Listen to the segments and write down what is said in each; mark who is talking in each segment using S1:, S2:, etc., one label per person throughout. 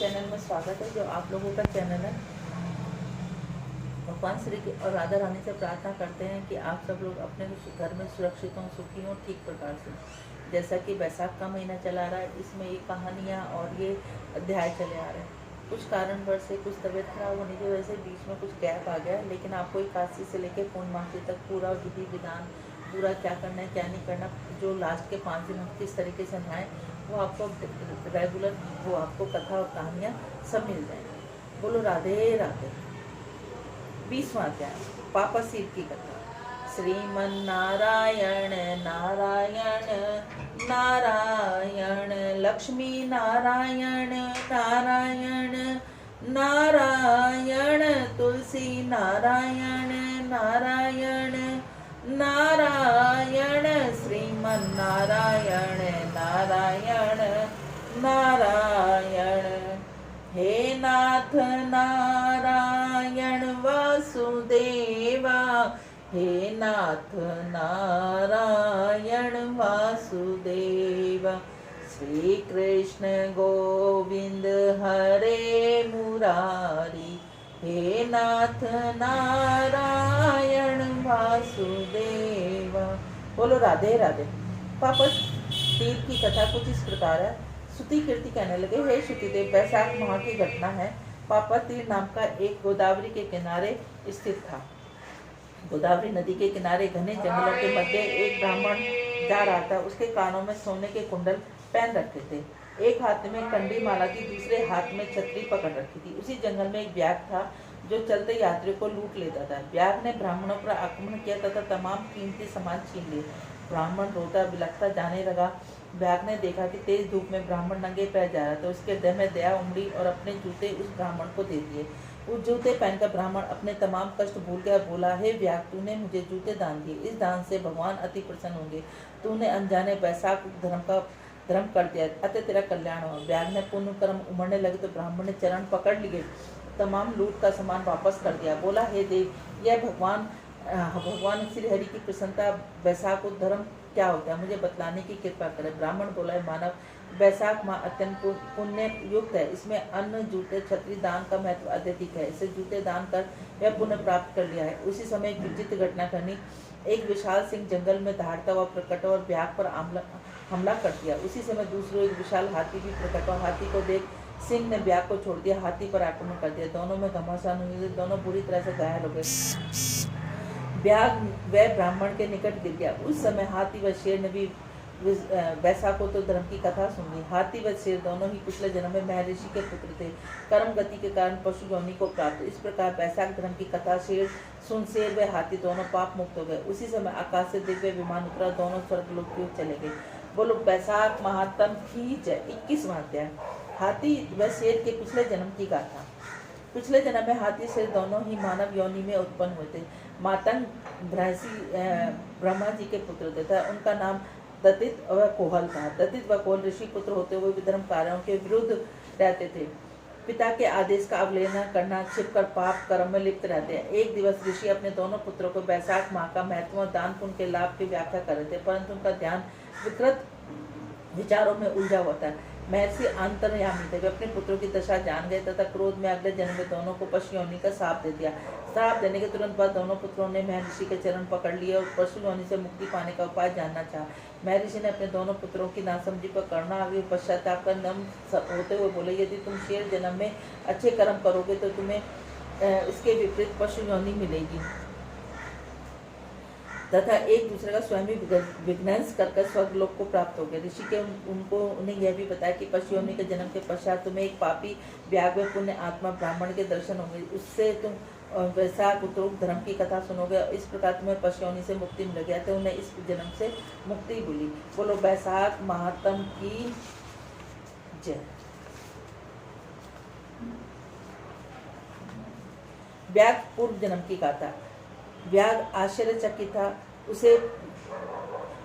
S1: Channel में स्वागत है, जो आप लोगों का चैनल है। भगवान श्री और राधा रानी से प्रार्थना करते हैं कि आप सब लोग अपने घर में सुरक्षित हों, सुखी हों, ठीक प्रकार से। जैसा कि बैसाख का महीना चला रहा है, इसमें ये कहानियाँ और ये अध्याय चले आ रहे हैं। कुछ कारणवश से, कुछ तबीयत खराब होने की वजह से बीच में कुछ गैप आ गया, लेकिन आपको एकादशी से लेकर पूर्णमासी तक पूरा विधि विधान, पूरा क्या करना है क्या नहीं करना, जो लास्ट के 5 दिन हम किस तरीके से नहाएं, वो आपको रेगुलर, वो आपको कथा और कहानियाँ सब मिल जाएंगी। बोलो राधे राधे। 20वां अध्याय, पापा सीर की कथा। श्रीमन नारायण नारायण नारायण, लक्ष्मी नारायण नारायण नारायण, तुलसी नारायण नारायण नारायण, श्रीमन नारायण नारायण नारायण। हे नाथ नारायण वासुदेवा, हे नाथ नारायण वासुदेवा, श्री कृष्ण गोविंद हरे मुरारी, हे नाथ नारायण वासुदेवा। बोलो राधे राधे। पापा तीर की कथा कुछ इस प्रकार है। श्रुति कीर्ति कहने लगे, हे श्रुतिदेव, बैसाख माह की घटना है। पापा तीर नाम का एक गोदावरी के किनारे स्थित था। गोदावरी नदी के किनारे घने जंगलों के मध्य एक ब्राह्मण जा रहा था। उसके कानों में सोने के कुंडल पहन रखे थे, एक हाथ में कंडी माला थी, दूसरे हाथ में छतरी पकड़ रखी थी। उसी जंगल में एक व्याघ्र था जो चलते यात्रियों को लूट लेता था। व्याघ्र ने ब्राह्मणों पर आक्रमण किया तथा तमाम कीमती सामान छीन लिए। ब्राह्मण रोता बिलखता जाने लगा। व्याघ्र ने देखा कि तेज धूप में ब्राह्मण नंगे पैर जा रहा था। उसके हृदय में दया उमड़ी और अपने जूते उस ब्राह्मण को दे दिए। उस जूते पहनकर ब्राह्मण अपने तमाम कष्ट भूल गया। बोला, हे व्याघ्र, तूने मुझे जूते दान दिए, इस दान से भगवान अति प्रसन्न होंगे। तूने अनजाने बैसाख धर्म कर दिया, अतः तेरा कल्याण हो। व्याघ्र ने पुण्य कर्म उमड़ने लगे तो ब्राह्मण ने चरण पकड़ लिए, तमाम लूट का सामान वापस कर दिया। बोला, हे देव, यह भगवान श्री हरि की प्रसन्नता बैसाख धर्म क्या होता है, मुझे बतलाने की कृपा करें। ब्राह्मण बोला, मानव, बैसाख माह अत्यंत पुण्य युक्त है। इसमें अन्न, जूते, छतरी दान का महत्व अत्यधिक है। इसे जूते दान कर यह पुण्य प्राप्त कर लिया है। उसी समय एक विचित्र घटना करनी, एक विशाल सिंह जंगल में दहाड़ता हुआ प्रकट और व्याघ्र पर हमला कर दिया। उसी समय दूसरा एक विशाल हाथी भी प्रकट हुआ। हाथी को देख सिंह ने व्याघ्र को छोड़ दिया, हाथी पर आक्रमण कर दिया। दोनों में घमासान हुई, दोनों बुरी तरह से घायल हो गए। व्याघ्र वह ब्राह्मण के निकट गिर गया। उस समय हाथी व शेर ने भी बैसाख धर्म की कथा सुनी। हाथी व शेर दोनों ही पिछले जन्म में महर्षि के पुत्र थे। कर्म गति के कारण पशु योनि को प्राप्त। इस प्रकार बैसाख धर्म की कथा शेर व हाथी दोनों पाप मुक्त हो गए। उसी समय आकाश से दिव्य विमान उतरा, दोनों स्वर्गलोक की ओर चले गए। बोलो बैसाख महात्म की जय। 21वां अध्याय, हाथी व शेर के पिछले जन्म की गाथा। पिछले जन्म में हाथी शेर दोनों ही मानव योनि में उत्पन्न हुए थे। मातंग ब्रह्मा जी के पुत्र थे तथा उनका नाम दतित व कोहल था। दतित व कोहल ऋषि पुत्र होते हुए विधर्म कार्यों के विरुद्ध रहते थे। पिता के आदेश का अवहेलना करना, छिपकर पाप कर्म में लिप्त रहते हैं। एक दिवस ऋषि अपने दोनों पुत्रों को बैसाख माह का महत्व और दान पुण्य के लाभ की व्याख्या कर रहे थे, परंतु उनका ध्यान विकृत विचारों में उलझा हुआ था। महर्षि अंतर्यामी थे, वे अपने पुत्रों की दशा जान गए तथा क्रोध में अगले जन्म में दोनों को पशु योनि का श्राप दे दिया। श्राप देने के तुरंत बाद दोनों पुत्रों ने महर्षि के चरण पकड़ लिए और पशु योनि से मुक्ति पाने का उपाय जानना चाहा। महर्षि ने अपने दोनों पुत्रों की नासमझी पर करुणा आगे पश्चाताप कर नम होते हुए बोले, यदि तुम शेर जन्म में अच्छे कर्म करोगे तो तुम्हें इसके विपरीत पशु योनि मिलेगी तथा एक दूसरे का स्वयं ही विघ्नेश कर स्वर्गलोक को प्राप्त हो गए। ऋषि के उन्हें यह भी बताया कि पशु योनि के जन्म के पश्चात तुम्हें एक पापी व्याघ्र पुण्य आत्मा ब्राह्मण के दर्शन होंगे, उससे तुम बैसाख धर्म की कथा सुनोगे। इस प्रकार तुम्हें पशु योनि से मुक्ति मिल गया, तो उन्हें इस जन्म से मुक्ति मिली। बोलो बैसाख महात्म की जय। व्याघ्र पूर्व जन्म की गाथा। व्याघ्र आश्चर्यचकित था। उसे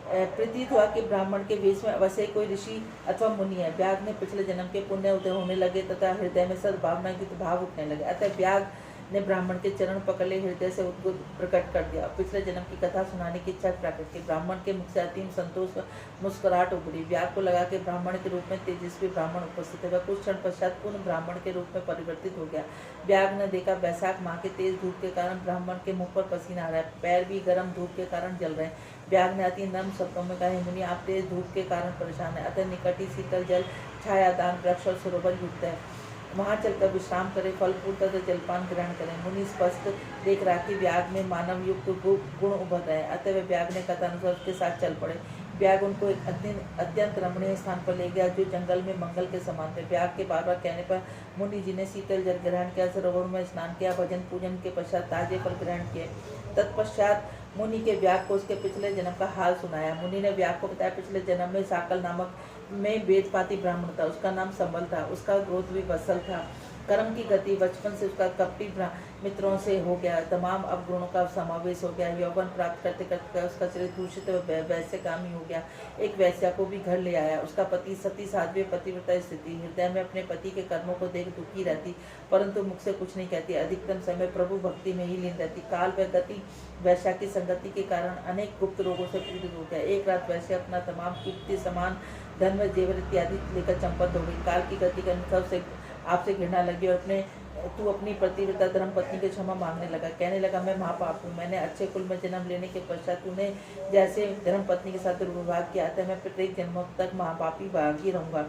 S1: प्रतीत हुआ कि ब्राह्मण के वेश में अवश्य कोई ऋषि अथवा मुनि है। व्याघ्र ने पिछले जन्म के पुण्य उदय होने लगे तथा हृदय में सद्भावना के भाव उठने लगे। अतः व्याघ्र ने ब्राह्मण के चरण पकड़ ले हृदय से उद्बुद्ध प्रकट कर दिया। पिछले जन्म की कथा सुनाने की इच्छा प्रकट की। ब्राह्मण के मुख से अतीम संतोष मुस्कुराहट उभरी। व्याग को लगा के ब्राह्मण के रूप में तेजस्वी ब्राह्मण उपस्थित है। वह कुछ क्षण पश्चात पुनः ब्राह्मण के रूप में परिवर्तित हो गया। व्याग ने देखा बैसाख माह के तेज धूप के कारण ब्राह्मण के मुख पर पसीना आ रहा है, पैर भी गर्म धूप के कारण जल रहे हैं। व्याग ने अति नर्म शब्दों में कहा, मुनि आप तेज धूप के कारण परेशान है, अतः निकट ही शीतल जल छायादान वृक्ष और सरोवर युक्त है, वहां चलकर विश्राम करें, फल फूल तथा जलपान ग्रहण करें। मुनि स्पष्ट देख रहा कि व्याग में मानव युक्त गुण उभर रहे हैं, अतः वे व्याग ने कथानुसार उसके साथ चल पड़े। व्याग उनको एक अत्यंत रमणीय स्थान पर ले गया जो जंगल में मंगल के समान थे। व्याग के बार बार कहने पर मुनि जी ने शीतल जल ग्रहण किया, सरोवर में स्नान किया, भजन पूजन के पश्चात ताजे फल ग्रहण किए। तत्पश्चात मुनि के व्याग को उसके पिछले जन्म का हाल सुनाया। मुनि ने व्याग को बताया पिछले जन्म में साकल नामक में वेदपाती ब्राह्मण था, उसका नाम संबल था, उसका गोत्र भी वत्सल था। कर्म की गति बचपन से उसका कपटी मित्रों से हो गया, तमाम अवगुणों का समावेश हो गया। यौवन प्राप्त करते करते उसका शरीर दूषित वैश्य कामी हो गया, एक वैश्या को भी घर ले आया। उसका पति सती साध्वी पतिव्रता स्थिति, हृदय में अपने पति के कर्मों को देख दुखी रहती, परंतु मुख से कुछ नहीं कहती, अधिकतम समय प्रभु भक्ति में ही लीन रहती। काल व गति वैश्या की संगति के कारण अनेक गुप्त रोगों से पीड़ित हो गया। एक रात वैश्या अपना तमाम कीमती सामान धन व जेवर इत्यादि लेकर चंपत हो गई। काल की गति के अनुसार से आपसे घृणा लगी और तू अपनी पतिव्रता धर्म पत्नी के क्षमा मांगने लगा। कहने लगा, मैं महापाप हूँ, मैंने अच्छे कुल में जन्म लेने के पश्चात तूने जैसे धर्म पत्नी के साथ दुर्व्यवहार किया था, मैं प्रत्येक जन्मों तक महापापी भागी रहूंगा।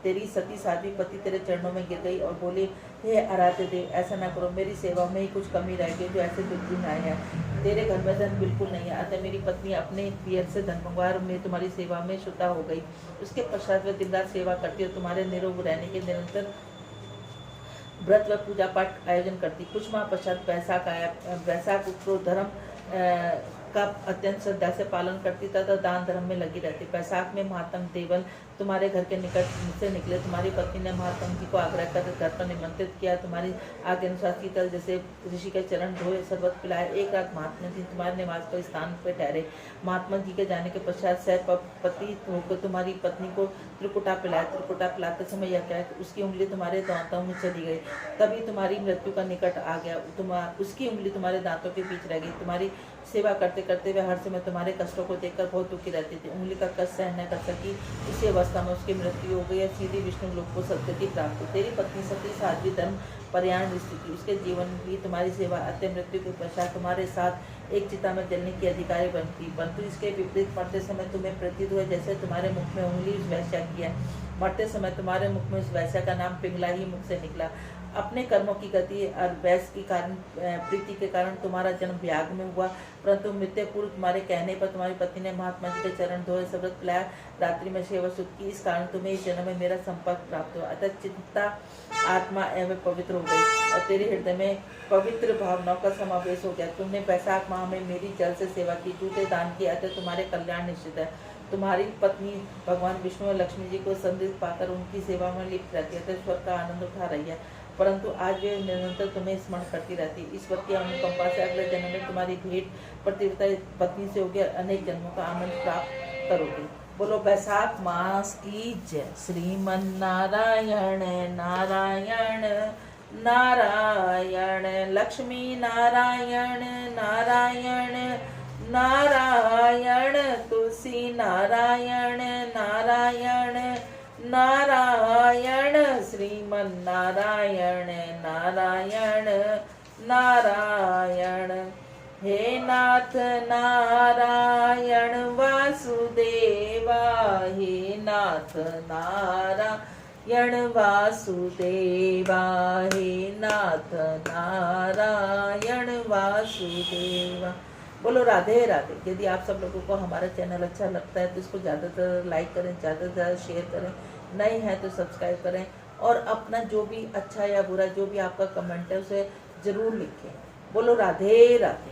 S1: तेरी सती साध्वी पति तेरे चरणों में गिर गई और बोले, हे आराध्य देव, ऐसा न करो, मेरी सेवा में ही कुछ कमी रह गई जो ऐसे दुर्दिन आए हैं। तेरे घर में धन बिल्कुल नहीं है, अतः मेरी पत्नी अपने पियर से धन मंगवा और मैं तुम्हारी सेवा में शुद्धा हो गई। उसके पश्चात वह दिन रात सेवा करती और तुम्हारे निरोग रहने के निरंतर व्रत व पूजा पाठ आयोजन करती। कुछ माह पश्चात बैसाख आया। बैसाख उपरो धर्म का अत्यंत श्रद्धा से पालन करती तथा दान धर्म में लगी रहती। बैसाख में महात्म देवल तुम्हारे घर के निकट से निकले। तुम्हारी पत्नी ने महात्म जी को आग्रह कर घर पर निमंत्रित किया। तुम्हारी आज्ञा अनुसार शीतल जैसे ऋषि के चरण धोए, शरबत पिलाए। एक रात महात्मा जी तुम्हारे निवास पर स्थान पर ठहरे। महात्मा जी के जाने के पश्चात सहपति होकर तुम्हारी पत्नी को त्रिकुटा पिलाया। त्रिकुटा पिलाते समय यह क्या कि उसकी उंगली तुम्हारे दांतों में चली गई, तभी तुम्हारी मृत्यु का निकट आ गया। उसकी उंगली तुम्हारे दांतों के बीच रह गई। तुम्हारी सेवा करते करते वह हर समय तुम्हारे कष्टों को देखकर बहुत दुखी रहती थी। उंगली का कष्ट सहन न कर सकी, इसी अवस्था में उसकी मृत्यु हो गई और सीधी विष्णु लोक को सदगति प्राप्त हुई। तेरी पत्नी सती साध्वी धर्म पर्याण स्थिति, उसके जीवन भी तुम्हारी सेवा अत्य मृत्यु के पश्चात तुम्हारे साथ एक चिता में जलने की अधिकारी बनती, परंतु इसके विपरीत मरते समय तुम्हें प्रतीत हुआ जैसे तुम्हारे मुख में उंगली उस वैश्या की है। मरते समय तुम्हारे मुख में उस वैश्या का नाम पिंगला ही मुख से निकला। अपने कर्मों की गति और वैश्य की कारण प्रीति के कारण तुम्हारा जन्म व्याग में हुआ, परंतु मृत्यु पूर्व तुम्हारे कहने पर तुम्हारी पत्नी ने महात्मा जी के चरण धोए, शरबत पिलाया, रात्रि में सेवा शुद्ध की। इस कारण तुम्हें इस जन्म में मेरा संपर्क प्राप्त हुआ, अतः चिंता आत्मा एवं पवित्र हो गई और तेरे हृदय में पवित्र भावनाओं का समावेश हो गया। तुमने बैसाख माह में मेरी जल से सेवा की, जूते दान किए, अतः तुम्हारे कल्याण निश्चित है। तुम्हारी पत्नी भगवान विष्णु और लक्ष्मी जी को संदिग्ध पाकर उनकी सेवा में लिप्त रहती है, स्वर का आनंद उठा रही है, परंतु आज वे निरंतर तुम्हें स्मरण करती रहती। ईश्वर की अनुकंपा से अगले जन्म में तुम्हारी भेंट प्रतिव्रता पत्नी से होगी, अनेक जन्मों का आनंद प्राप्त करोगे। बोलो बैसाख मास की जय। श्रीमन नारायण नारायण नारायण, लक्ष्मी नारायण नारायण नारायण, तुलसी नारायण नारायण नारायण, श्रीमन नारायण नारायण नारायण। हे नाथ नारायण वासुदेवा, हे नाथ नारायण वासुदेवा, हे नाथ नारायण वासुदेवा। बोलो राधे राधे। यदि आप सब लोगों को हमारा चैनल अच्छा लगता है तो इसको ज़्यादातर लाइक करें, ज़्यादा से ज़्यादा शेयर करें, नए हैं तो सब्सक्राइब करें और अपना जो भी अच्छा या बुरा जो भी आपका कमेंट है उसे ज़रूर लिखें। बोलो राधे राधे।